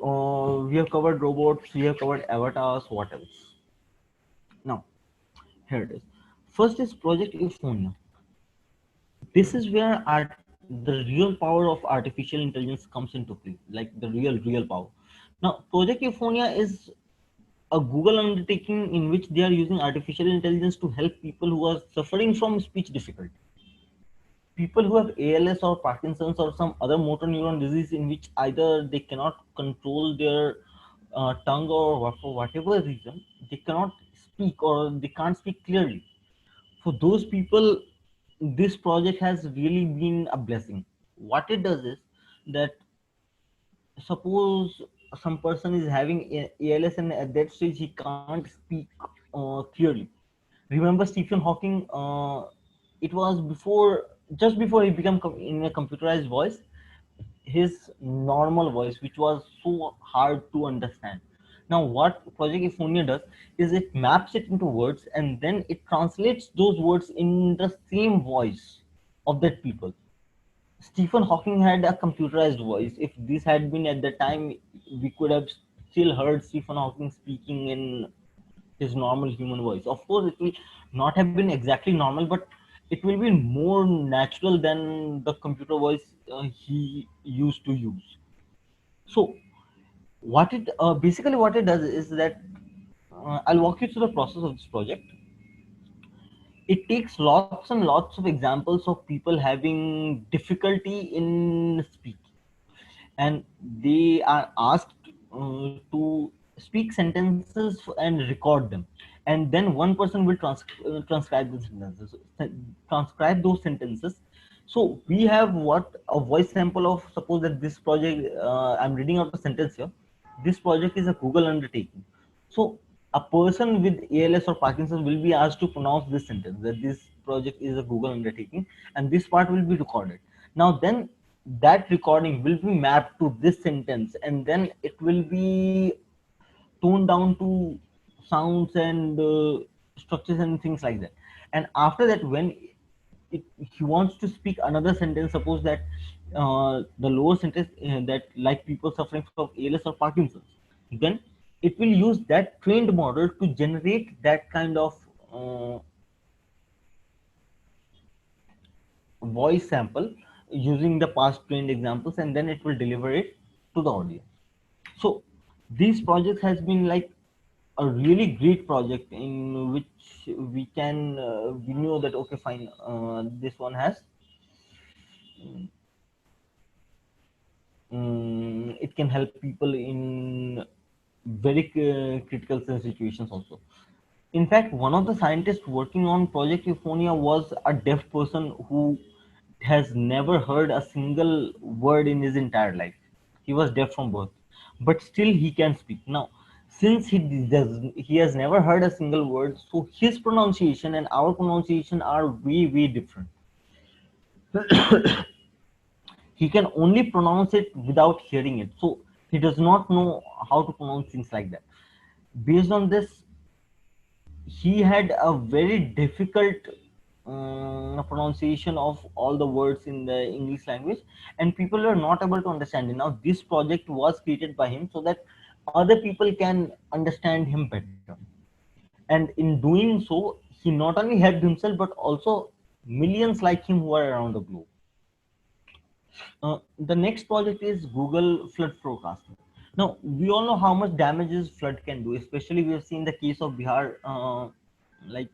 we have covered robots, we have covered avatars, what else? Now, here it is. First is Project Euphonia. This is where the real power of artificial intelligence comes into play, like the real power. Now, Project Euphonia is a Google undertaking in which they are using artificial intelligence to help people who are suffering from speech difficulty. People who have ALS or Parkinson's or some other motor neuron disease in which either they cannot control their tongue or for whatever reason they cannot speak or they can't speak clearly. For those people, this project has really been a blessing. What it does is that suppose some person is having ALS and at that stage he can't speak clearly. Remember Stephen Hawking? It was just before he became in a computerized voice, his normal voice, which was so hard to understand. Now, what Project Euphonia does is it maps it into words and then it translates those words in the same voice of that people. Stephen Hawking had a computerized voice. If this had been at the time, we could have still heard Stephen Hawking speaking in his normal human voice. Of course, it will not have been exactly normal, but it will be more natural than the computer voice he used to use. So, what it does is that I'll walk you through the process of this project. It takes lots and lots of examples of people having difficulty in speaking, and they are asked to speak sentences and record them, and then one person will transcribe the sentences, transcribe those sentences. So we have what a voice sample of, suppose that this project, I'm reading out a sentence here. This project is a Google undertaking. So a person with ALS or Parkinson's will be asked to pronounce this sentence, that this project is a Google undertaking, and this part will be recorded. Now then that recording will be mapped to this sentence, and then it will be toned down to sounds and structures and things like that. And after that, when he wants to speak another sentence, suppose that the lower sentence, that like people suffering from ALS or Parkinson's, then it will use that trained model to generate that kind of uh, voice sample using the past trained examples, and then it will deliver it to the audience. So these projects has been like a really great project in which we know that okay fine, this one has it can help people in very critical situations also. In fact, one of the scientists working on Project Euphonia was a deaf person who has never heard a single word in his entire life. He was deaf from birth, but still he can speak. Now, since he has never heard a single word, so his pronunciation and our pronunciation are way different. He can only pronounce it without hearing it, so he does not know how to pronounce things like that. Based on this, he had a very difficult pronunciation of all the words in the English language, and people were not able to understand it. Now, this project was created by him so that other people can understand him better. And in doing so, he not only helped himself but also millions like him who are around the globe. The next project is Google Flood Forecasting. Now, we all know how much damages flood can do, especially we have seen the case of Bihar, like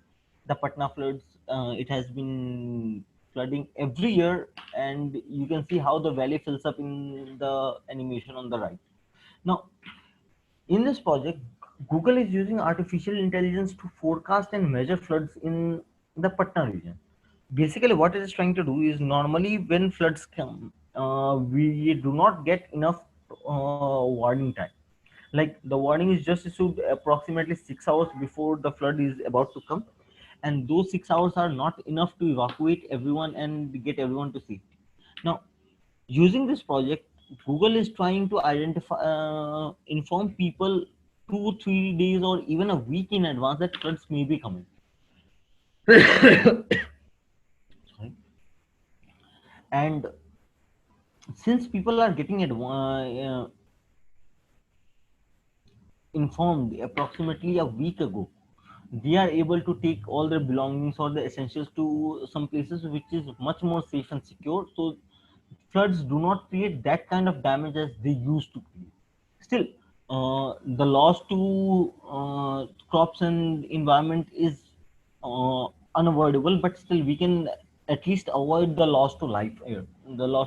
the Patna floods. It has been flooding every year, and you can see how the valley fills up in the animation on the right. Now, in this project, Google is using artificial intelligence to forecast and measure floods in the Patna region. Basically, what it is trying to do is, normally when floods come, we do not get enough warning time. Like the warning is just issued approximately 6 hours before the flood is about to come, and those 6 hours are not enough to evacuate everyone and get everyone to safety. Now, using this project, Google is trying to inform people 2 3 days or even a week in advance that floods may be coming. Sorry. And since people are getting informed approximately a week ago. They are able to take all their belongings or the essentials to some places which is much more safe and secure. So floods do not create that kind of damage as they used to create. Still, the loss to crops and environment is uh, unavoidable, but still we can at least avoid the loss to life, the loss